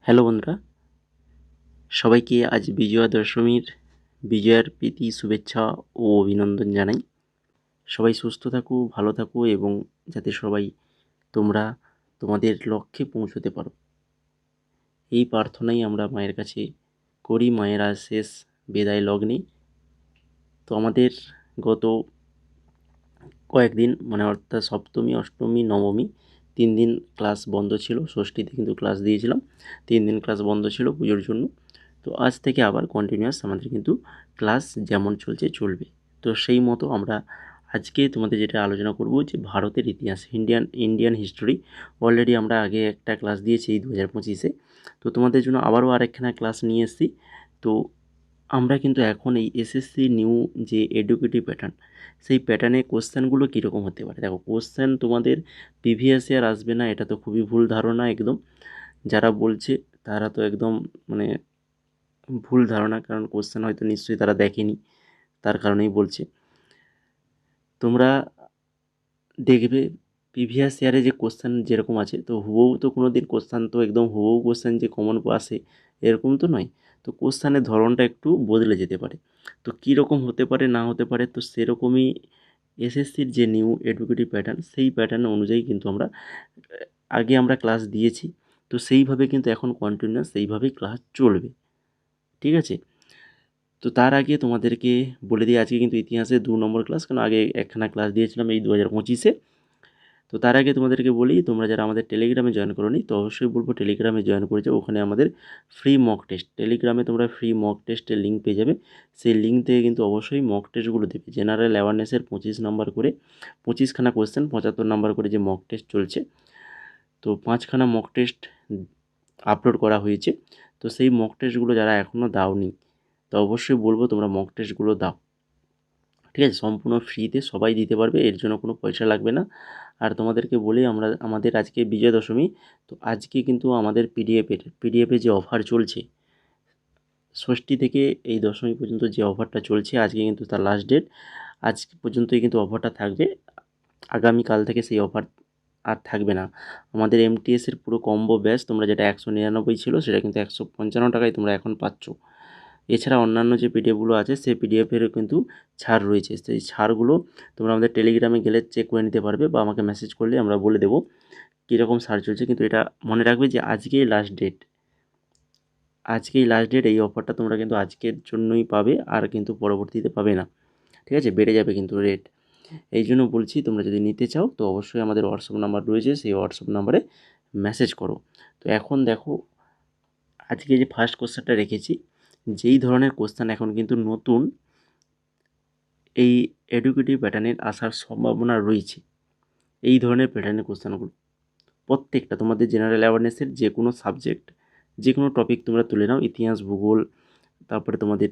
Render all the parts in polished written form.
Hello বন্ধুরা, সবাইকে আজ বিজয়া দশমীর বিজয়ার প্রীতি শুভেচ্ছা ও অভিনন্দন জানাই। সবাই সুস্থ থাকো, ভালো থাকো এবং যাতে সবাই তোমরা তোমাদের লক্ষ্যে পৌঁছতে পারো, এই প্রার্থনাই আমরা মায়ের কাছে করি মায়ের আজ শেষ বিদায় লগ্নে। তো আমাদের গত কয়েকদিন অর্থাৎ সপ্তমী, অষ্টমী, নবমী 3 দিন ক্লাস বন্ধ ছিল। ষষ্ঠীতে কিন্তু ক্লাস দিয়েছিলাম, 3 দিন ক্লাস বন্ধ ছিল পুজোর জন্য। তো আজ থেকে আবার কন্টিনিউয়াস আমাদের কিন্তু ক্লাস যেমন চলছে চলবে। তো সেই মতো আমরা আজকে তোমাদের যেটা আলোচনা করব যে ভারতের ইতিহাস, ইন্ডিয়ান হিস্টোরি। অলরেডি আমরা আগে একটা ক্লাস দিয়েছি এই 2025-এ। তো তোমাদের জন্য আবারও আরেকখানা ক্লাস নিয়ে এসেছি। তো আমরা কিন্তু এখন এই এসএসসি নিউ যে এডুকেটিভ প্যাটার্ন, সেই প্যাটার্নে কোশ্চেনগুলো কীরকম হতে পারে। দেখো, কোশ্চেন তোমাদের প্রিভিয়াস ইয়ার আসবে না, এটা তো খুবই ভুল ধারণা একদম। যারা বলছে তারা তো একদম মানে ভুল ধারণা, কারণ কোশ্চেন হয়তো নিশ্চয়ই তারা দেখেনি, তার কারণেই বলছে। তোমরা দেখবে প্রিভিয়াস ইয়ারে যে কোশ্চেন যেরকম আছে, তো হুবহু তো কোনো দিন কোশ্চেন তো একদম হুবহু কোশ্চেন যে কমন আসে এরকম তো নয়। তো কোশ্চেনের ধরনটা একটু বদলে যেতে পারে। তো কীরকম হতে পারে না হতে পারে, তো সেরকমই এসএসসির যে নিউ এডুকেটিভ প্যাটার্ন, সেই প্যাটার্ন অনুযায়ী কিন্তু আমরা আগে আমরা ক্লাস দিয়েছি। তো সেইভাবে কিন্তু এখন কন্টিনিউয়াস সেইভাবেই ক্লাস চলবে, ঠিক আছে। তো তার আগে তোমাদেরকে বলে দিই, আজকে কিন্তু ইতিহাসে 2 নম্বর ক্লাস, কারণ আগে একখানা ক্লাস দিয়েছিলাম এই 2025-এ। তো তার আগে তোমাদেরকে বলি, তোমরা যারা আমাদের টেলিগ্রামে জয়েন করোনি, তো অবশ্যই বলবো টেলিগ্রামে জয়েন করে যাও। ওখানে আমাদের ফ্রি মক টেস্ট, টেলিগ্রামে তোমরা ফ্রি মক টেস্টের লিঙ্ক পেয়ে যাবে। সেই লিঙ্ক থেকে কিন্তু অবশ্যই মক টেস্টগুলো দেবে। জেনারেল অ্যাওয়ারনেসের 25 নাম্বার করে 25খানা কোয়েশ্চেন, 75 নাম্বার করে যে মক টেস্ট চলছে। তো 5খানা মক টেস্ট আপলোড করা হয়েছে। তো সেই মক টেস্টগুলো যারা এখনও দাওনি, তো অবশ্যই বলবো তোমরা মক টেস্টগুলো দাও, ঠিক আছে। সম্পূর্ণ ফ্রিতে সবাই দিতে পারবে, এর জন্য কোনো পয়সা লাগবে না। আর তোমাদেরকে বলি, আমাদের আজকে বিজয়া দশমী। তো আজকে কিন্তু আমাদের পিডিএফে যে অফার চলছে, ষষ্ঠী থেকে এই দশমী পর্যন্ত যে অফারটা চলছে, আজকে কিন্তু তার লাস্ট ডেট। আজ পর্যন্তই কিন্তু অফারটা থাকবে, আগামীকাল থেকে সেই অফার আর থাকবে না। আমাদের এমটিএসের পুরো কম্বো ব্যাচ, তোমরা যেটা 199 ছিল সেটা কিন্তু 155 টাকায় তোমরা এখন পাচ্ছ। এছাড়া অন্যান্য যে পিডিএফগুলো আছে সেই পিডিএফেরও কিন্তু ছাড় রয়েছে। সেই ছাড়গুলো তোমরা আমাদের টেলিগ্রামে গেলে চেক করে নিতে পারবে, বা আমাকে মেসেজ করলে আমরা বলে দেবো কীরকম ছাড় চলছে। কিন্তু এটা মনে রাখবে যে আজকেই লাস্ট ডেট, এই অফারটা তোমরা কিন্তু আজকের জন্যই পাবে, আর কিন্তু পরবর্তীতে পাবে না, ঠিক আছে। বেড়ে যাবে কিন্তু রেট। এই জন্য বলছি, তোমরা যদি নিতে চাও তো অবশ্যই আমাদের হোয়াটসঅ্যাপ নাম্বার রয়েছে, সেই হোয়াটসঅ্যাপ নাম্বারে মেসেজ করো। তো এখন দেখো, আজকে যে ফার্স্ট কোশ্চেনটা রেখেছি, যেই ধরনের কোশ্চেন এখন কিন্তু নতুন এই এডুকেটিভ প্যাটার্নের আসার সম্ভাবনা রয়েছে, এই ধরনের প্যাটার্নের কোশ্চেনগুলো প্রত্যেকটা তোমাদের জেনারেল অ্যাওয়ারনেসের যে কোনো সাবজেক্ট, যে কোনো টপিক তোমরা তুলে নাও, ইতিহাস, ভূগোল, তারপরে তোমাদের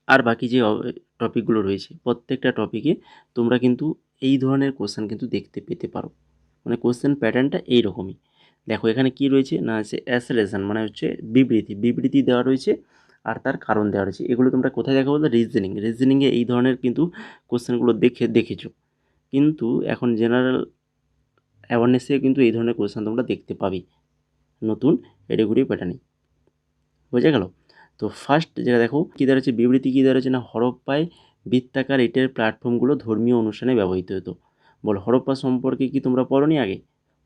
আর বাকি যে টপিকগুলো রয়েছে, প্রত্যেকটা টপিকে তোমরা কিন্তু এই ধরনের কোশ্চেন কিন্তু দেখতে পেতে পারো। মানে কোশ্চেন প্যাটার্নটা এইরকমই। দেখো এখানে কি রয়েছে না, আছে অ্যাসারেশন, মানে হচ্ছে বিবৃতি দেওয়া রয়েছে, আর তার কারণ দেওয়া রয়েছে। এগুলো তোমরা কোথায় দেখো বলতে, রিজনিংয়ে এই ধরনের কিন্তু কোশ্চেনগুলো দেখেছো। কিন্তু এখন জেনারেল অ্যাওয়ারনেসে কিন্তু এই ধরনের কোশ্চেন তোমরা দেখতে পাবে নতুন এডুকেটিভ প্যাটার্নে, বোঝা গেল। তো ফার্স্ট যেটা দেখো কী দাঁড়াচ্ছে, বিবৃতি কী দাঁড়াচ্ছে না, হরপ্পায় বৃত্তাকার ইটের প্ল্যাটফর্মগুলো ধর্মীয় অনুষ্ঠানে ব্যবহৃত হতো। বল, হরপ্পা সম্পর্কে কি তোমরা পড়োনি? আগে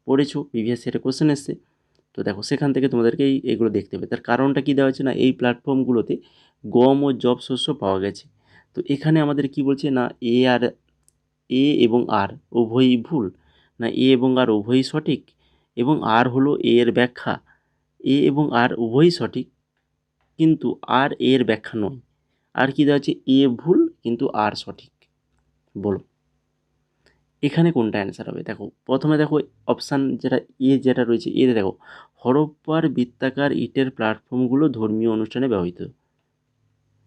পড়েছো, প্রিভিয়াস ইয়ারে কোশ্চেন এসছে। তো দেখো সেখান থেকে তোমাদেরকে এগুলো দেখতে হবে। তার কারণটা কী দেওয়া হচ্ছে না, এই প্ল্যাটফর্মগুলোতে গম ও জব শস্য পাওয়া গেছে। তো এখানে আমাদের কি বলছে না, এ এবং আর উভয়ই ভুল, না এ এবং আর উভয়ই সঠিক, এবং আর হলো এ এর ব্যাখ্যা। এ এবং আর উভয়ই সঠিক, কিন্তু আর এর ব্যাখ্যা নয়। আর কি দেওয়া আছে, এ ভুল কিন্তু আর সঠিক। বলো এখানে কোনটা অ্যান্সার হবে। দেখো প্রথমে দেখো অপশান যেটা রয়েছে, এতে দেখো হরপ্পার বৃত্তাকার ইটের প্ল্যাটফর্মগুলো ধর্মীয় অনুষ্ঠানে ব্যবহৃত।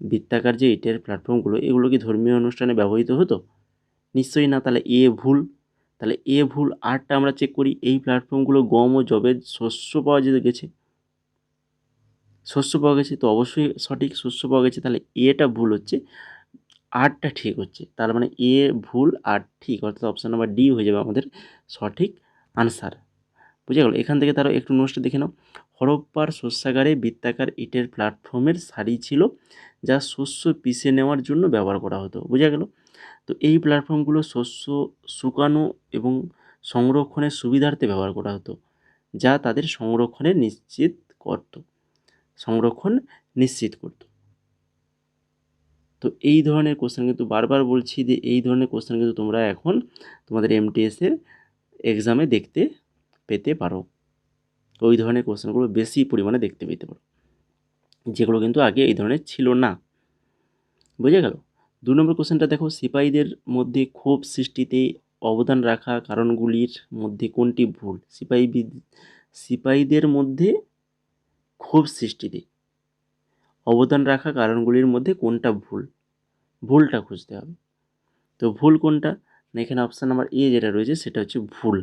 বৃত্তাকার যে ইটের প্ল্যাটফর্মগুলো, এগুলো কি ধর্মীয় অনুষ্ঠানে ব্যবহৃত হতো? নিশ্চয়ই না। তাহলে এ ভুল। তাহলে এ ভুল। আরটা আমরা চেক করি, এই প্ল্যাটফর্মগুলো গম ও জবের শস্য পাওয়া গেছে, তো অবশ্যই সঠিক, শস্য পাওয়া গেছে। তাহলে এটা ভুল হচ্ছে, আরটা ঠিক হচ্ছে। তার মানে এ ভুল আর ঠিক, অর্থাৎ অপশান নাম্বার ডি হয়ে যাবে আমাদের সঠিক আনসার। বুঝে গেল। এখান থেকে তারও একটু নোটসটা দেখে নাও। হরপ্পার শস্যাগারে বৃত্তাকার ইটের প্ল্যাটফর্মের সারি ছিল, যা শস্য পিষে নেওয়ার জন্য ব্যবহার করা হতো। বোঝা গেল? তো এই প্ল্যাটফর্মগুলো শস্য শুকানো এবং সংরক্ষণের সুবিধার্থে ব্যবহার করা হতো, যা তাদের সংরক্ষণ নিশ্চিত করত। তো এই ধরনের কোশ্চেন কিন্তু বারবার বলছি যে এই ধরনের কোশ্চেন কিন্তু তোমরা এখন তোমাদের এমটিএসের এক্সামে দেখতে পেতে পারো। ওই ধরনের কোশ্চেনগুলো বেশি পরিমাণে দেখতে পেতে পারো, যেগুলো কিন্তু আগে এই ধরনের ছিল না। বুঝে গেল? 2 নম্বর কোশ্চেনটা দেখো, সিপাহীদের মধ্যে ক্ষোভ সৃষ্টিতে অবদান রাখা কারণগুলির মধ্যে কোনটি ভুল? সিপাহীদের মধ্যে ক্ষোভ সৃষ্টিতে অবদান রাখা কারণগুলির মধ্যে কোনটা ভুল? ভুলটা খুঁজতে হবে। তো ভুল কোনটা? না, এখানে অপশান নাম্বার এ যেটা রয়েছে সেটা হচ্ছে ভুল।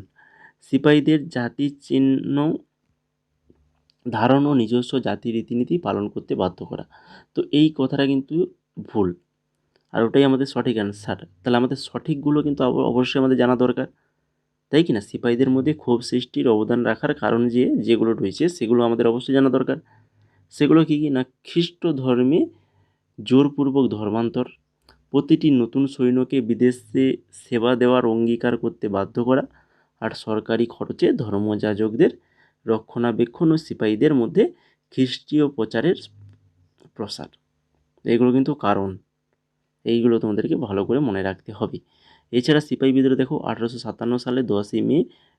সিপাহীদের জাতি চিহ্ন ধারণ ও নিজস্ব জাতি রীতিনীতি পালন করতে বাধ্য করা। তো এই কথাটা কিন্তু ভুল, আর ওটাই আমাদের সঠিক অ্যান্সার। তাহলে আমাদের সঠিকগুলো কিন্তু অবশ্যই আমাদের জানা দরকার, তাই কি না? সিপাহীদের মধ্যে ক্ষোভ সৃষ্টির অবদান রাখার কারণ যেগুলো রয়েছে সেগুলো আমাদের অবশ্যই জানা দরকার। সেগুলো কী কী? না, খ্রিস্ট ধর্মে জোরপূর্বক ধর্মান্তর, প্রতিটি নতুন সৈন্যকে বিদেশে সেবা দেওয়ার অঙ্গীকার করতে বাধ্য করা, আর সরকারি খরচে ধর্মযাজকদের রক্ষণাবেক্ষণ ও সিপাহীদের মধ্যে খ্রিস্টীয় প্রচারের প্রসার। এগুলো কিন্তু কারণ, এইগুলো তোমাদেরকে ভালো করে মনে রাখতে হবে। এছাড়া সিপাহী বিদ্রোহ দেখো 1857 সালে 10ই মে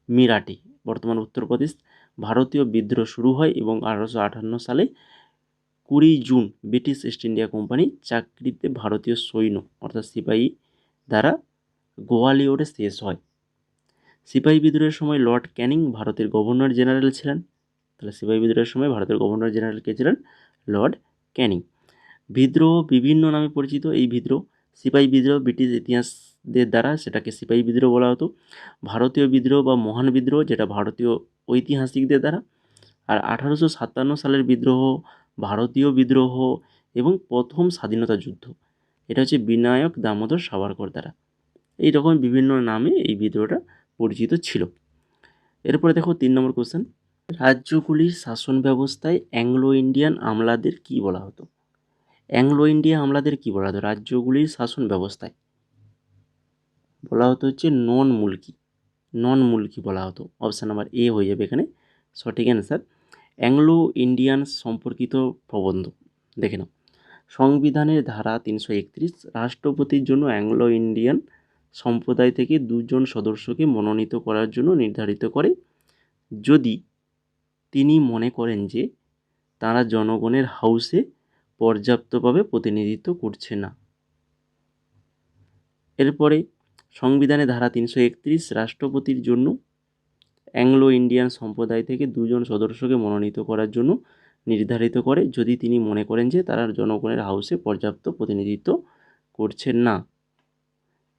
মিরাটে, বর্তমান উত্তরপ্রদেশ, ভারতীয় বিদ্রোহ শুরু হয় এবং 1858 সালে 20 June British east India company চাকরিতে ভারতীয় সৈন্য অর্থাৎ সিপাহী দ্বারা গোয়ালিয়রে শেষ হয়। সিপাহী বিদ্রোহের সময় লর্ড ক্যানিং ভারতের গভর্নর জেনারেল ছিলেন। তাহলে সিপাহী বিদ্রোহের সময় ভারতের গভর্নর জেনারেল কে ছিলেন? লর্ড ক্যানিং। বিদ্রোহ বিভিন্ন নামে পরিচিত। এই বিদ্রোহ সিপাহী বিদ্রোহ ব্রিটিশ ইতিহাসদের দ্বারা সেটাকে সিপাহী বিদ্রোহ বলা হতো, ভারতীয় বিদ্রোহ বা মহান বিদ্রোহ যেটা ভারতীয় ঐতিহাসিকদের দ্বারা, আর 1857 সালের বিদ্রোহ ভারতীয় বিদ্রোহ এবং প্রথম স্বাধীনতা যুদ্ধ এটা হচ্ছে বিনায়ক দামোদর সাভারকর দ্বারা। এইরকম বিভিন্ন নামে এই বিদ্রোহটা পরিচিত ছিল। এরপরে দেখো 3 নম্বর কোশ্চেন, রাজ্যগুলির শাসন ব্যবস্থায় অ্যাংলো ইন্ডিয়ান আমলাদের কী বলা হতো? অ্যাংলো ইন্ডিয়া আমলাদের কী বলা হতো রাজ্যগুলির শাসন ব্যবস্থায়? বলা হতো হচ্ছে নন মুলকি বলা হতো। অপশান নাম্বার এ হয়ে যাবে এখানে সঠিক অ্যান্সার। অ্যাংলো ইন্ডিয়ান সম্পর্কিত প্রবন্ধ দেখে নাও। সংবিধানের ধারা 331 রাষ্ট্রপতির জন্য অ্যাংলো ইন্ডিয়ান সম্প্রদায় থেকে 2 জন সদস্যকে মনোনীত করার জন্য নির্ধারিত করে, যদি তিনি মনে করেন যে তারা জনগণের হাউসে পর্যাপ্তভাবে প্রতিনিধিত্ব করছে না। এরপরে সংবিধানের ধারা 331 রাষ্ট্রপতির জন্য অ্যাংলো ইন্ডিয়ান সম্প্রদায় থেকে 2 জন সদস্যকে মনোনীত করার জন্য নির্ধারিত করে, যদি তিনি মনে করেন যে তারা জনগণের হাউসে পর্যাপ্ত প্রতিনিধিত্ব করছেন না।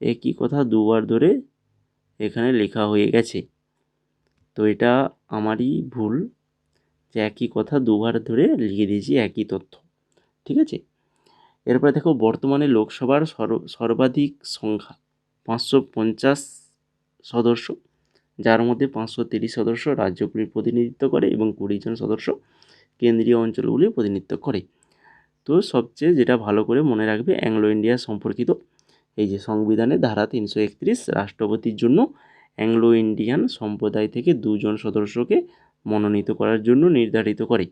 একই কথা দুবার ধরে এখানে লেখা হয়ে গেছে, তো এটা আমারই ভুল যে একই কথা দুবার ধরে লিখে দিয়েছি একই তথ্য। ঠিক আছে, এরপরে দেখো বর্তমানে লোকসভার সর্বাধিক সংখ্যা 550 সদস্য, যার মধ্যে 530 সদস্য রাজ্যগুলির প্রতিনিধিত্ব করে এবং 20 জন সদস্য কেন্দ্রীয় অঞ্চলগুলির প্রতিনিধিত্ব করে। তো সবচেয়ে যেটা ভালো করে মনে রাখবে অ্যাংলো ইন্ডিয়া সম্পর্কিত, এই যে সংবিধানের ধারা 331 রাষ্ট্রপতির জন্য অ্যাংলো ইন্ডিয়ান সম্প্রদায় থেকে 2 জন সদস্যকে মনোনীত করার জন্য নির্ধারিত করে,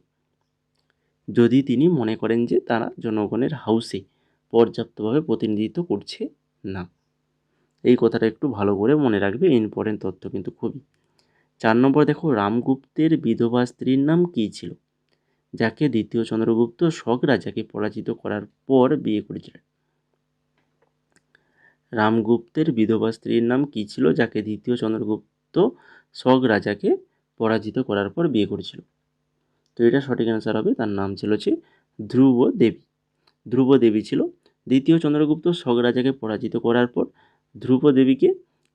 যদি তিনি মনে করেন যে তারা জনগণের হাউসে পর্যাপ্তভাবে প্রতিনিধিত্ব করছে না। এই কথাটা একটু ভালো করে মনে রাখবে, ইম্পর্টেন্ট তথ্য কিন্তু খুবই। 4 নম্বর দেখো, রামগুপ্তের বিধবা স্ত্রীর নাম কী ছিল, যাকে দ্বিতীয় চন্দ্রগুপ্ত শক রাজাকে পরাজিত করার পর বিয়ে করেছিলেন? রামগুপ্তের বিধবা স্ত্রীর নাম কী ছিল, যাকে দ্বিতীয় চন্দ্রগুপ্ত শক রাজাকে পরাজিত করার পর বিয়ে করেছিল? তো এটা সঠিক অ্যান্সার হবে, তার নাম ছিল হচ্ছে ধ্রুব দেবী ছিল। দ্বিতীয় চন্দ্রগুপ্ত শক রাজাকে পরাজিত করার পর ধ্রুব দেবীকে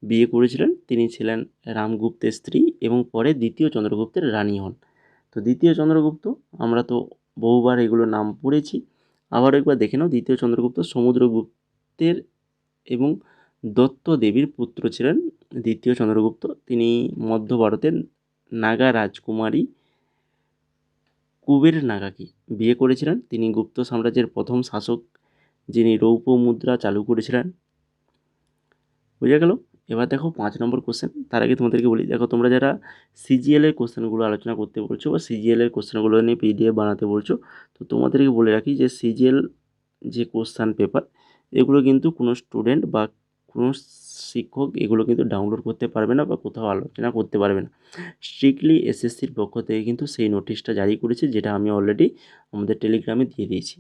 বিয়ে করেছিলেন। তিনি ছিলেন রামগুপ্তের স্ত্রী এবং পরে দ্বিতীয় চন্দ্রগুপ্তের রানী হন। তো দ্বিতীয় চন্দ্রগুপ্ত আমরা তো বহুবার এগুলোর নাম পড়েছি, আবারও একবার দেখে নাও। দ্বিতীয় চন্দ্রগুপ্ত সমুদ্রগুপ্তের এবং দত্ত দেবীর পুত্র ছিলেন দ্বিতীয় চন্দ্রগুপ্ত। তিনি মধ্য ভারতের নাগা রাজকুমারী কুবের নাগাকে বিয়ে করেছিলেন? তিনি গুপ্ত সাম্রাজ্যের প্রথম শাসক যিনি রৌপ্য মুদ্রা চালু করেছিলেন। বুঝে গেল? এবার দেখো 5 নম্বর কোশ্চেন। তার আগে তোমাদেরকে বলি, দেখো তোমরা যারা সিজিএল এর কোশ্চেনগুলো আলোচনা করতে বলছো বা সিজিএল এর কোশ্চেনগুলো নিয়ে পিডিএফ বানাতে বলছো, তো তোমাদেরকে বলে রাখি যে সিজিএল যে কোশ্চেন পেপার, এগুলো কিন্তু কোনো স্টুডেন্ট বা কোনো শিক্ষক এগুলো কিন্তু ডাউনলোড করতে পারবে না বা কোথাও আলোচনা করতে পারবে না। স্ট্রিক্টলি এসএসসির পক্ষ থেকে কিন্তু সেই নোটিশটা জারি করেছে, যেটা আমি অলরেডি আমাদের টেলিগ্রামে দিয়ে দিয়েছি।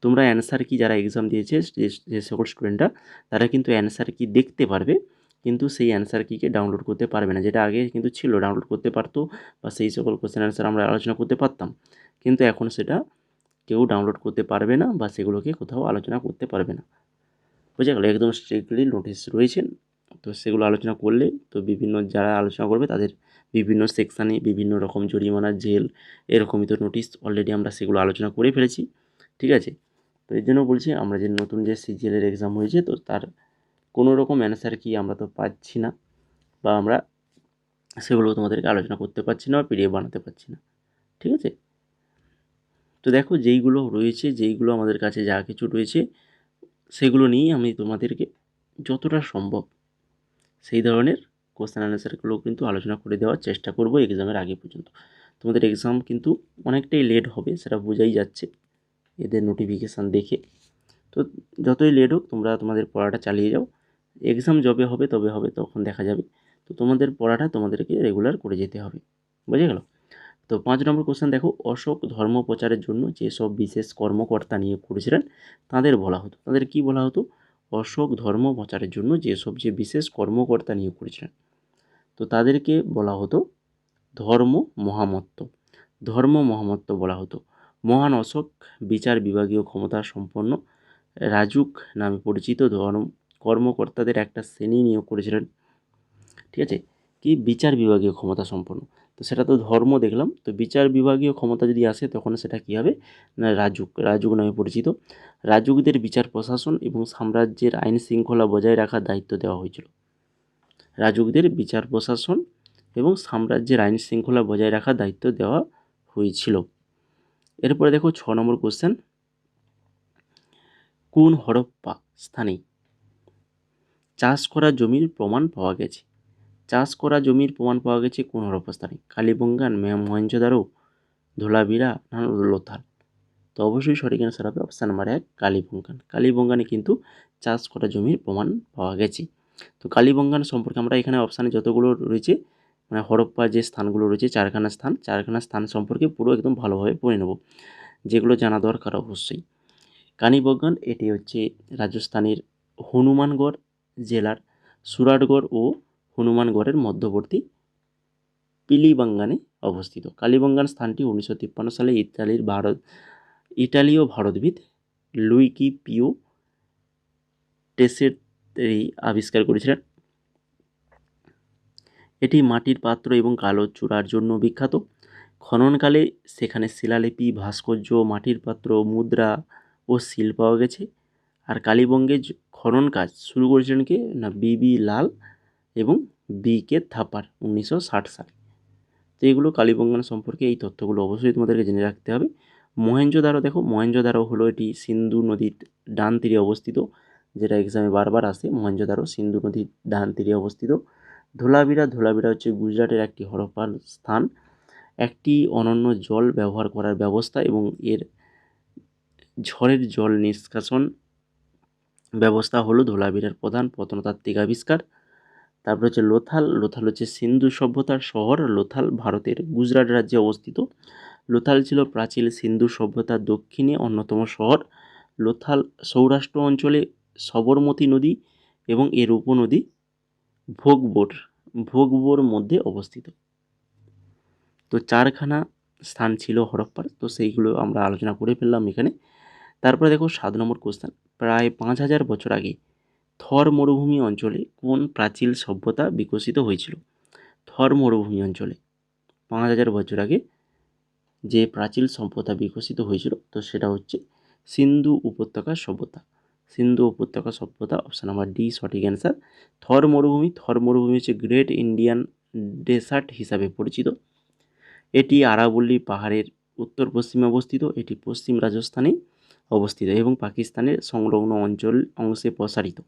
তোমরা অ্যান্সার কি যারা এক্সাম দিয়েছে যে সকল স্টুডেন্টরা, তারা কিন্তু অ্যান্সার কি দেখতে পারবে, কিন্তু সেই অ্যান্সার কিকে ডাউনলোড করতে পারবে না, যেটা আগে কিন্তু ছিল ডাউনলোড করতে পারতো বা সেই সকল কোশ্চেন অ্যান্সার আমরা আলোচনা করতে পারতাম, কিন্তু এখন সেটা কেউ ডাউনলোড করতে পারবে না বা সেগুলোকে কোথাও আলোচনা করতে পারবে না। বুঝে গেল? একদম স্ট্রিক্টলি নোটিশ রয়েছে। তো সেগুলো আলোচনা করলে তো বিভিন্ন যারা আলোচনা করবে তাদের বিভিন্ন সেকশানে বিভিন্ন রকম জরিমানা, জেল, এরকমই তো নোটিশ অলরেডি আমরা সেগুলো আলোচনা করে ফেলেছি। ঠিক আছে? তো এর জন্য বলছি, আমরা যে নতুন যে সিজিএলের এক্সাম হয়েছে, তো তার কোনো রকম অ্যান্সার কি আমরা তো পাচ্ছি না, বা আমরা সেগুলো তোমাদেরকে আলোচনা করতে পারছি না বা পিডিএফ বানাতে পারছি না। ঠিক আছে? তো দেখো যেইগুলো রয়েছে, যেইগুলো আমাদের কাছে যা কিছু রয়েছে, সেগুলো নিয়েই আমি তোমাদেরকে যতটা সম্ভব সেই ধরনের কোশ্চেন অ্যান্সারগুলো কিন্তু আলোচনা করে দেওয়ার চেষ্টা করব এক্সামের আগে পর্যন্ত। তোমাদের এক্সাম কিন্তু অনেকটাই লেট হবে, সেটা বোঝাই যাচ্ছে এদের নোটিফিকেশান দেখে। তো যতই লেট হোক তোমরা তোমাদের পড়াটা চালিয়ে যাও। এক্সাম যবে হবে তবে হবে, তখন দেখা যাবে। তো তোমাদের পড়াটা তোমাদেরকে রেগুলার করে যেতে হবে। বুঝে গেল? তো 5 নম্বর কোশ্চেন দেখো, অশোক ধর্ম প্রচারের জন্য যেসব বিশেষ কর্মকর্তা নিয়োগ করেছিলেন তাদের বলা হতো। তাদের কি বলা হতো? অশোক ধর্ম প্রচারের জন্য যেসব যে বিশেষ কর্মকর্তা নিয়োগ করেছিলেন, তো তাদেরকে বলা হতো ধর্ম মহামত্ত। ধর্ম মহামত্ত বলা হতো। মহান অশোক বিচার বিভাগীয় ক্ষমতা সম্পন্ন রাজুক নামে পরিচিত কর্মকর্তাদের একটা শ্রেণী নিয়োগ করেছিলেন। ঠিক আছে? কি বিচার বিভাগীয় ক্ষমতা সম্পন্ন, তো সেটা তো ধর্ম দেখলাম, তো বিচার বিভাগীয় ক্ষমতা যদি আসে তখন সেটা কী হবে না, রাজুক, রাজুক নামে পরিচিত। রাজুকদের বিচার প্রশাসন এবং সাম্রাজ্যের আইন শৃঙ্খলা বজায় রাখার দায়িত্ব দেওয়া হয়েছিল। রাজুকদের বিচার প্রশাসন এবং সাম্রাজ্যের আইন শৃঙ্খলা বজায় রাখার দায়িত্ব দেওয়া হয়েছিল। এরপরে দেখো 6 নম্বর কোশ্চেন, কোন হরপ্পা স্থানে চাষ করা জমির প্রমাণ পাওয়া গেছে? চাষ করা জমির প্রমাণ পাওয়া গেছে কোন হরপ্পা স্থানে? কালীবঙ্গান, মহেঞ্জোদারো, ধোলাভিরা না লোথাল? তো অবশ্যই সঠিক অ্যান্সার হবে অপশান নাম্বার 1, কালীবঙ্গান। কালীবঙ্গানে কিন্তু চাষ করা জমির প্রমাণ পাওয়া গেছে। তো কালীবঙ্গান সম্পর্কে আমরা এখানে অপশানে যতগুলো রয়েছে, মানে হরপ্পা যে স্থানগুলো রয়েছে, চারখানা স্থান সম্পর্কে পুরো একদম ভালোভাবে পড়ে নেব, যেগুলো জানা দরকার অবশ্যই। কালীবঙ্গান এটি হচ্ছে রাজস্থানের হনুমানগড় জেলার সুরাটগড় ও হনুমানগড়ের মধ্যবর্তী পিলিবাঙ্গানে অবস্থিত। কালীবঙ্গান স্থানটি 1953 সালে ইটালীয় ভারতবিদ লুইগি পিও টেসেরি আবিষ্কার করেছিলেন। এটি মাটির পাত্র এবং কালো চূড়ার জন্য বিখ্যাত। খননকালে সেখানে শিলালিপি, ভাস্কর্য, মাটির পাত্র, মুদ্রা ও সিল পাওয়া গেছে। আর কালীবঙ্গে খনন কাজ শুরু করেছিলেন কে না, বিবি লাল এবং বি.কে থাপার 1960 সালে। তো এগুলো কালীবঙ্গান সম্পর্কে এই তথ্যগুলো অবশ্যই তোমাদেরকে জেনে রাখতে হবে। মহেঞ্জোদারো দেখো, মহেঞ্জোদারো হলো এটি সিন্ধু নদীর ডান তীরে অবস্থিত, যেটা এক্সামে বারবার আসে। মহেঞ্জোদারো সিন্ধু নদীর ডান তীরে অবস্থিত। ধোলাভিরা হচ্ছে গুজরাটের একটি হরপ্পার স্থান। একটি অনন্য জল ব্যবহার করার ব্যবস্থা এবং এর ঝড়ের জল নিষ্কাশন ব্যবস্থা হলো ধোলাভিরার প্রধান প্রত্নতাত্ত্বিক আবিষ্কার। তারপর হচ্ছে লোথাল হচ্ছে সিন্ধু সভ্যতার শহর। লোথাল ভারতের গুজরাট রাজ্যে অবস্থিত। লোথাল ছিল প্রাচীন সিন্ধু সভ্যতার দক্ষিণে অন্যতম শহর। লোথাল সৌরাষ্ট্র অঞ্চলে সবরমতী নদী এবং এর উপনদী ভোগবোর মধ্যে অবস্থিত। তো চারখানা স্থান ছিল হরপ্পার, তো সেইগুলো আমরা আলোচনা করে ফেললাম এখানে। তারপরে দেখো 7 নম্বর কোশ্চেন, প্রায় 5000 বছর আগে থর মরুভূমি অঞ্চলে কোন প্রাচীন সভ্যতা বিকশিত হয়েছিল? থর মরুভূমি অঞ্চলে 5000 বছর আগে যে প্রাচীন সভ্যতা বিকশিত হয়েছিল, তো সেটা হচ্ছে সিন্ধু উপত্যকা সভ্যতা। সিন্ধু উপত্যকা সভ্যতা, অপশান নাম্বার ডি সঠিক অ্যান্সার। থর মরুভূমি হচ্ছে গ্রেট ইন্ডিয়ান ডেসার্ট হিসাবে পরিচিত। এটি আরাবল্লী পাহাড়ের উত্তর পশ্চিমে অবস্থিত, এটি পশ্চিম রাজস্থানে অবস্থিত এবং পাকিস্তানের সংলগ্ন অংশে প্রসারিত।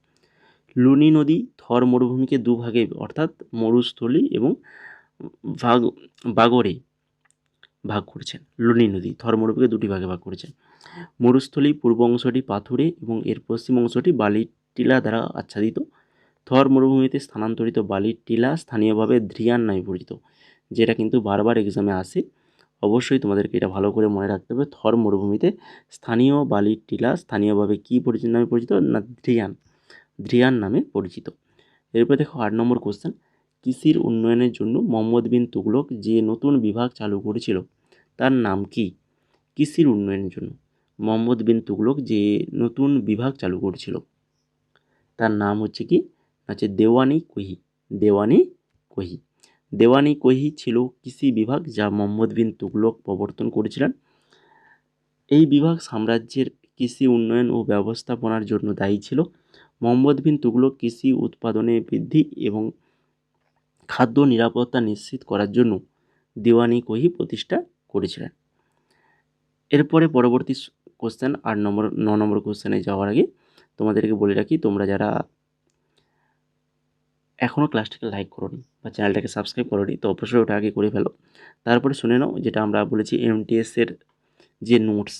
লুনি নদী থর মরুভূমিকে দুভাগে অর্থাৎ মরুস্থলী এবং বাগরে ভাগ করেছেন। লুনি নদী থর মরুভূমিকে দুটি ভাগে ভাগ করেছেন। মরুস্থলী পূর্ব অংশটি পাথুরে এবং এর পশ্চিম অংশটি বালির টিলা দ্বারা আচ্ছাদিত। থর মরুভূমিতে স্থানান্তরিত বালির টিলা স্থানীয়ভাবে ধ্রিয়ান নামে পরিচিত, যেটা কিন্তু বারবার এক্সামে আসে। অবশ্যই তোমাদেরকে এটা ভালো করে মনে রাখতে হবে। থর মরুভূমিতে স্থানীয় বালির টিলা স্থানীয়ভাবে কী নামে পরিচিত না ধ্রিয়ান নামে পরিচিত। এরপর দেখো 8 নম্বর কোশ্চেন, কৃষির উন্নয়নের জন্য মোহাম্মদ বিন তুগলক যে নতুন বিভাগ চালু করেছিল তার নাম কি? কৃষির উন্নয়নের জন্য মোহাম্মদ বিন তুগলক যে নতুন বিভাগ চালু করেছিল তার নাম হচ্ছে কি? হচ্ছে দেওয়ানি কোহি। দেওয়ানি কোহি ছিল কৃষি বিভাগ যা মোহাম্মদ বিন তুগলক প্রবর্তন করেছিলেন। এই বিভাগ সাম্রাজ্যের কৃষি উন্নয়ন ও ব্যবস্থাপনার জন্য দায়ী ছিল। মোহাম্মদ বিন তুগলক কৃষি উৎপাদনে বৃদ্ধি এবং খাদ্য নিরাপত্তা নিশ্চিত করার জন্য দেওয়ানি কোহি প্রতিষ্ঠা করেছিলেন। এরপরে পরবর্তী কোশ্চেন 9 নম্বর কোশ্চেনে যাওয়ার আগে তোমাদেরকে বলে রাখি, তোমরা যারা এখনও ক্লাসটাকে লাইক করোনি বা চ্যানেলটাকে সাবস্ক্রাইব করোনি তো অবশ্যই ওটা আগে করে ফেলো। তারপরে শুনে নাও যেটা আমরা বলেছি এমটিএসের যে নোটস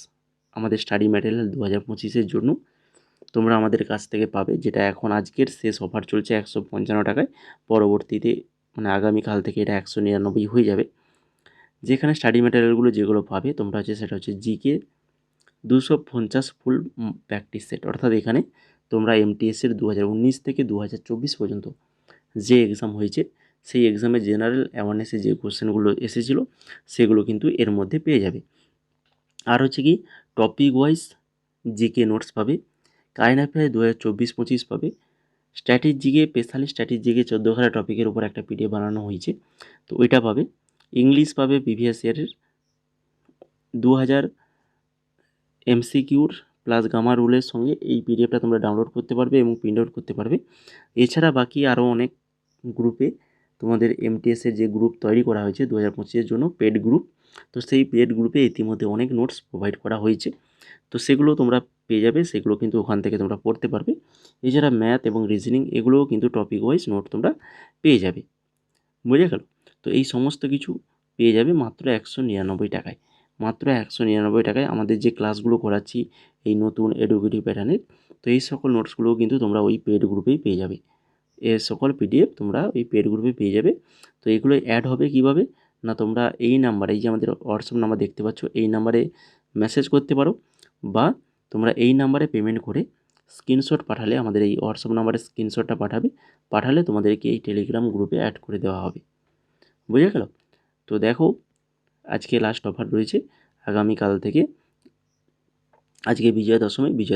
আমাদের স্টাডি ম্যাটেরিয়াল 2025-এর জন্য তোমরা আমাদের কাছ থেকে পাবে, যেটা এখন আজকের শেষ অফার চলছে 155 টাকায়। পরবর্তীতে মানে আগামীকাল থেকে এটা 199 হয়ে যাবে। যেখানে স্টাডি ম্যাটেরিয়ালগুলো যেগুলো পাবে তোমরা সেটা হচ্ছে জিকে 250 ফুল প্র্যাকটিস সেট, অর্থাৎ এখানে তোমরা এমটিএসের 2019 থেকে 2024 পর্যন্ত যে এক্সাম হয়েছে সেই এক্সামে জেনারেল অ্যাওয়ারনেসে যে কোশ্চেনগুলো এসেছিলো সেগুলো কিন্তু এর মধ্যে পেয়ে যাবে। আর হচ্ছে কি টপিক ওয়াইজ জিকে নোটস পাবে, কারেন্ট অ্যাফেয়ার 2024-25 পাবে, স্ট্র্যাটেজিকে স্পেশালি স্ট্র্যাটেজিকে 14খানা টপিকের উপর একটা পিডিএফ বানানো হয়েছে তো ওইটা পাবে। ইংলিশ পাবে প্রিভিয়াস ইয়ারের 2000 এমসিকিউর প্লাস গামা রুলের সঙ্গে এই পিডিএফটা তোমরা ডাউনলোড করতে পারবে এবং প্রিন্ট আউট করতে পারবে। এছাড়া বাকি আরও অনেক গ্রুপে তোমাদের এমটিএসের যে গ্রুপ তৈরি করা হয়েছে 2025-এর জন্য পেড গ্রুপ, তো সেই পেড গ্রুপে ইতিমধ্যে অনেক নোটস প্রোভাইড করা হয়েছে, তো সেগুলো তোমরা পেয়ে যাবে, সেগুলো কিন্তু ওখান থেকে তোমরা পড়তে পারবে। এছাড়া ম্যাথ এবং রিজনিং এগুলোও কিন্তু টপিক ওয়াইজ নোট তোমরা পেয়ে যাবে। বুঝে গেল? তো এই সমস্ত কিছু পেয়ে যাবে মাত্র 199 টাকায়। মাত্র 199 টাকায় আমাদের যে ক্লাসগুলো করাচ্ছি এই নতুন এডুকেটিভ প্যাটার্নের, তো এই সকল নোটসগুলোও কিন্তু তোমরা ওই পেড গ্রুপেই পেয়ে যাবে। এর সকল পিডিএফ তোমরা ওই পেড গ্রুপে পেয়ে যাবে। তো এগুলো অ্যাড হবে কীভাবে না, তোমরা এই নাম্বারে, এই যে আমাদের হোয়াটসঅ্যাপ নাম্বার দেখতে পাচ্ছ, এই নাম্বারে মেসেজ করতে পারো বা তোমরা এই নাম্বারে পেমেন্ট করে স্ক্রিনশট পাঠালে, আমাদের এই হোয়াটসঅ্যাপ নাম্বারে স্ক্রিনশটটা পাঠালে তোমাদেরকে এই টেলিগ্রাম গ্রুপে অ্যাড করে দেওয়া হবে। বুঝে গেল? তো দেখো আজকে লাস্ট অফার রয়েছে, আগামীকাল থেকে আজকে বিজয়া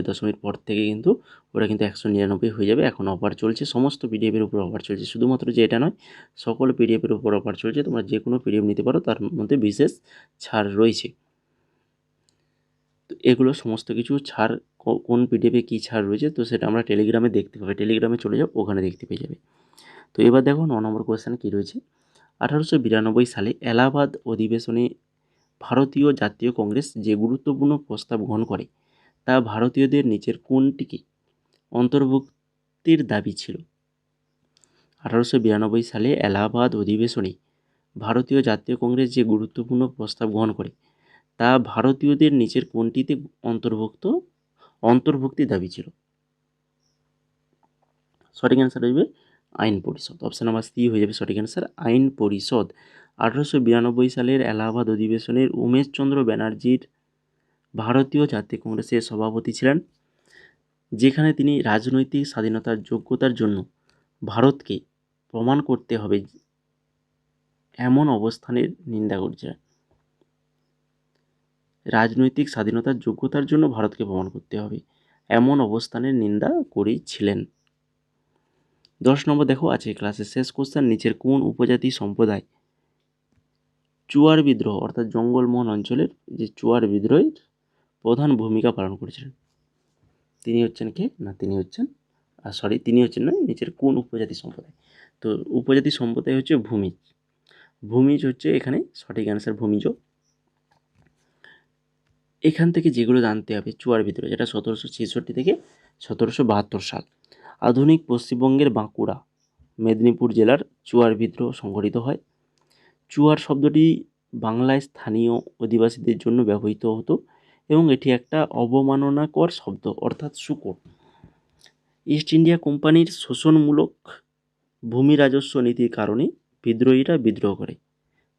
দশমীর পর থেকে কিন্তু ওটা কিন্তু 199 হয়ে যাবে। এখন অফার চলছে, সমস্ত পিডিএফের উপর অফার চলছে, শুধুমাত্র যে এটা নয় সকল পিডিএফের উপর অফার চলছে। তোমরা যে কোনো পিডিএফ নিতে পারো, তার মধ্যে বিশেষ ছাড় রয়েছে। তো এগুলো সমস্ত কিছু ছাড়, কোন পিডিএফে কী ছাড় রয়েছে তো সেটা আমরা টেলিগ্রামে দেখতে পাবে, টেলিগ্রামে চলে যাও, ওখানে দেখতে পেয়ে যাবে। তো এবার দেখো 9 নম্বর কোয়েশ্চেন কী রয়েছে। 1892 সালে এলাহাবাদ অধিবেশনে ভারতীয় জাতীয় কংগ্রেস যে গুরুত্বপূর্ণ প্রস্তাব গ্রহণ করে তা ভারতীয়দের নিচের কোনটিকে অন্তর্ভুক্তির দাবি ছিল? 1892 সালে এলাহাবাদ অধিবেশনে ভারতীয় জাতীয় কংগ্রেস যে গুরুত্বপূর্ণ প্রস্তাব গ্রহণ করে তা ভারতীয়দের নিচের কোনটিতে অন্তর্ভুক্তির দাবি ছিল? সঠিক অ্যান্সার হয়ে যাবে আইন পরিষদ। অপশান নাম্বার সি হয়ে যাবে সঠিক অ্যান্সার, আইন পরিষদ। 1892 সালের এলাহাবাদ অধিবেশনের উমেশচন্দ্র ব্যানার্জির ভারতীয় জাতীয় কংগ্রেসের সভাপতি ছিলেন, যেখানে তিনি রাজনৈতিক স্বাধীনতার যোগ্যতার জন্য ভারতকে প্রমাণ করতে হবে এমন অবস্থানের নিন্দা করেছিলেন। রাজনৈতিক স্বাধীনতার যোগ্যতার জন্য ভারতকে প্রমাণ করতে হবে এমন অবস্থানের নিন্দা করেছিলেন। 10 নম্বর দেখো আছে ক্লাসের শেষ কোশ্চেন, নিচের কোন উপজাতি সম্প্রদায় চুয়ার বিদ্রোহ অর্থাৎ জঙ্গলমহল অঞ্চলের যে চুয়ার বিদ্রোহের প্রধান ভূমিকা পালন করেছিলেন? তিনি হচ্ছেন কে না, তিনি হচ্ছেন নিচের কোন উপজাতি সম্প্রদায়? তো উপজাতি সম্প্রদায় হচ্ছে ভূমিজ হচ্ছে এখানে সঠিক অ্যান্সার, ভূমিজ। এখান থেকে যেগুলো জানতে হবে চুয়ার বিদ্রোহ, যেটা 1766 থেকে 1772 সাল, আধুনিক পশ্চিমবঙ্গের বাঁকুড়া, মেদিনীপুর জেলার চুয়ার বিদ্রোহ সংঘটিত হয়। চুয়ার শব্দটি বাংলায় স্থানীয় অধিবাসীদের জন্য ব্যবহৃত হতো এবং এটি একটা অবমাননাকর শব্দ, অর্থাৎ শূকর। ইস্ট ইন্ডিয়া কোম্পানির শোষণমূলক ভূমি রাজস্ব নীতির কারণে বিদ্রোহীরা বিদ্রোহ করে,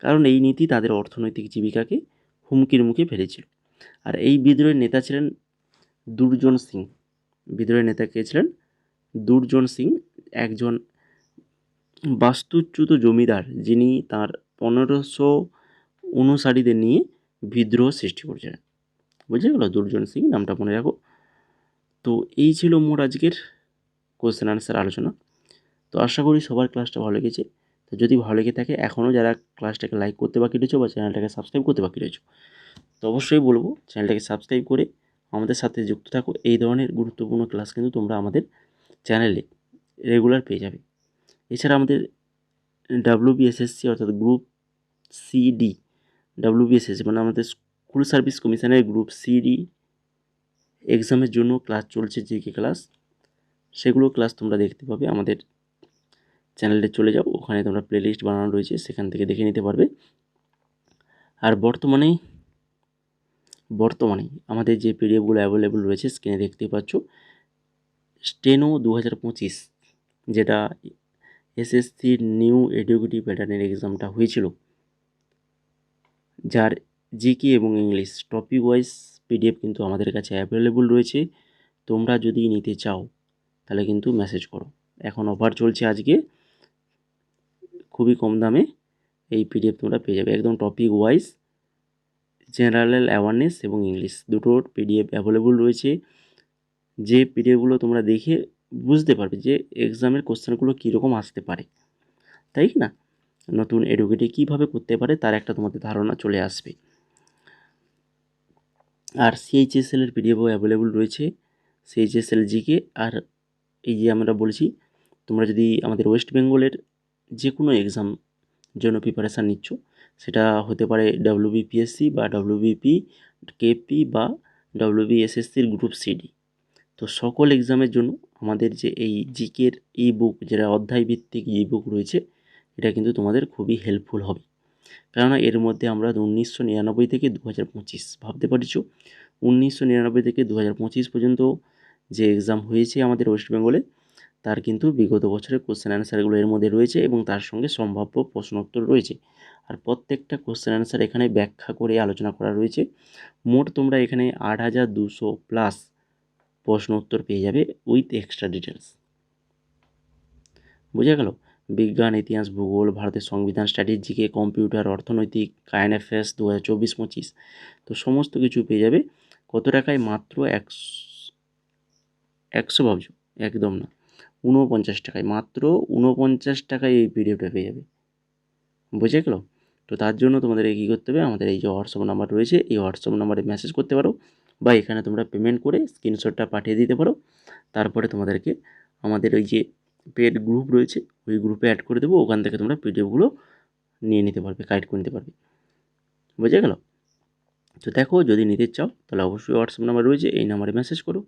কারণ এই নীতি তাদের অর্থনৈতিক জীবিকাকে হুমকির মুখে ফেলেছিল। আর এই বিদ্রোহের নেতা ছিলেন দুর্জন সিং। বিদ্রোহের নেতা কে ছিলেন? দুর্জন সিং, একজন বাস্তুচ্যুত জমিদার, যিনি তার 1500 অনুসারীদের নিয়ে বিদ্রোহ সৃষ্টি করেছিলেন। বুঝে গেল? দুর্জন সিং নামটা মনে রাখো। তো এই ছিল মোট আজকের কোশ্চেন আনসার আলোচনা। তো আশা করি সবার ক্লাসটা ভালো লেগেছে। তো যদি ভালো লেগে থাকে, এখনও যারা ক্লাসটাকে লাইক করতে বাকি রয়েছে বা চ্যানেলটাকে সাবস্ক্রাইব করতে বাকি রয়েছে, তো অবশ্যই বলবো চ্যানেলটাকে সাবস্ক্রাইব করে আমাদের সাথে যুক্ত থাকো। এই ধরনের গুরুত্বপূর্ণ ক্লাস কিন্তু তোমরা আমাদের চ্যানেলে রেগুলার পেয়ে যাবে। এছাড়া আমাদের WBSSC অর্থাৎ গ্রুপ CD, WBSSC মানে আমাদের স্কুল সার্ভিস কমিশনের গ্রুপ CD এক্সামের জন্য ক্লাস চলছে, জিকে ক্লাস, সেগুলো ক্লাস তোমরা দেখতে পাবে। আমাদের চ্যানেলে চলে যাও, ওখানে তোমরা প্লেলিস্ট বানানো রয়েছে, সেখান থেকে দেখে নিতে পারবে। আর বর্তমানে আমাদের যে পিডিএফগুলো অ্যাভেলেবল রয়েছে স্ক্রিনে দেখতে পাচ্ছ, স্টেনো 2025, যেটা এসএসসির নিউ এডুকেটিভ প্যাটার্নের এক্সামটা হয়েছিল, যার জিকে এবং ইংলিশ টপিক ওয়াইজ পিডিএফ কিন্তু আমাদের কাছে অ্যাভেলেবল রয়েছে। তোমরা যদি নিতে চাও তাহলে কিন্তু মেসেজ করো। এখন অফার চলছে, আজকে খুবই কম দামে এই পিডিএফ তোমরা পেয়ে যাবে। একদম টপিক ওয়াইজ জেনারেল অ্যাওয়ারনেস এবং ইংলিশ দুটোর পিডিএফ অ্যাভেলেবল রয়েছে। যে পিডিএফগুলো তোমরা দেখে বুঝতে পারবে যে এক্সামের কোশ্চেনগুলো কীরকম আসতে পারে, তাই না? নতুন এডুকেটে কীভাবে করতে পারে তার একটা তোমাদের ধারণা চলে আসবে। আর CHSL এর পিডিএফও অ্যাভেলেবল রয়েছে, CHSL জিকে। আর এই যে আমরা বলছি, তোমরা যদি আমাদের ওয়েস্ট বেঙ্গলের যে কোনো এক্সাম জন্য প্রিপারেশান নিচ্ছ, সেটা হতে পারে WBPSC বা WBP KP বা WBSSCর গ্রুপ CD, তো সকল এক্সামের জন্য আমাদের যে এই জিকের ই বুক, যেটা অধ্যায় ভিত্তিক ই বুক রয়েছে, এটা কিন্তু তোমাদের খুবই হেল্পফুল হবে। কেননা এর মধ্যে আমরা 1999 থেকে 2025, ভাবতে পারছো 1999 থেকে 2025 পর্যন্ত যে এক্সাম হয়েছে আমাদের ওয়েস্ট বেঙ্গলে, তার কিন্তু বিগত বছরের কোশ্চেন অ্যান্সারগুলো এর মধ্যে রয়েছে এবং তার সঙ্গে সম্ভাব্য প্রশ্নোত্তর রয়েছে। আর প্রত্যেকটা কোশ্চেন অ্যান্সার এখানে ব্যাখ্যা করে আলোচনা করা রয়েছে। মোট তোমরা এখানে 8200+ প্রশ্ন উত্তর পেয়ে যাবে উইথ এক্সট্রা ডিটেলস। বোঝা গেল? বিজ্ঞান, ইতিহাস, ভূগোল, ভারতের সংবিধান, স্ট্র্যাটেজিকে, কম্পিউটার, অর্থনৈতিক, কারেন্ট অ্যাফেয়ার্স 2024-25, তো সমস্ত কিছু পেয়ে যাবে। কত টাকায়? মাত্র 100 ভাবছো? একদম না, 49 টাকায়, মাত্র 49 টাকায় এই পিডিএফটা পেয়ে যাবে। বুঝে গেল? তো তার জন্য তোমাদের কী করতে হবে, আমাদের এই যে হোয়াটসঅ্যাপ নাম্বার রয়েছে, এই হোয়াটসঅ্যাপ নাম্বারে মেসেজ করতে পারো বা এখানে তোমরা পেমেন্ট করে স্ক্রিনশটটা পাঠিয়ে দিতে পারো। তারপরে তোমাদেরকে আমাদের ওই যে পেড গ্রুপ রয়েছে, ওই গ্রুপে অ্যাড করে দেবো, ওখান থেকে তোমরা পিডিএফগুলো নিয়ে নিতে পারবে, কালেক্ট করে নিতে পারবে। বুঝে গেল? তো দেখো, যদি নিতে চাও তাহলে অবশ্যই হোয়াটসঅ্যাপ নাম্বার রয়েছে, এই নাম্বারে মেসেজ করো।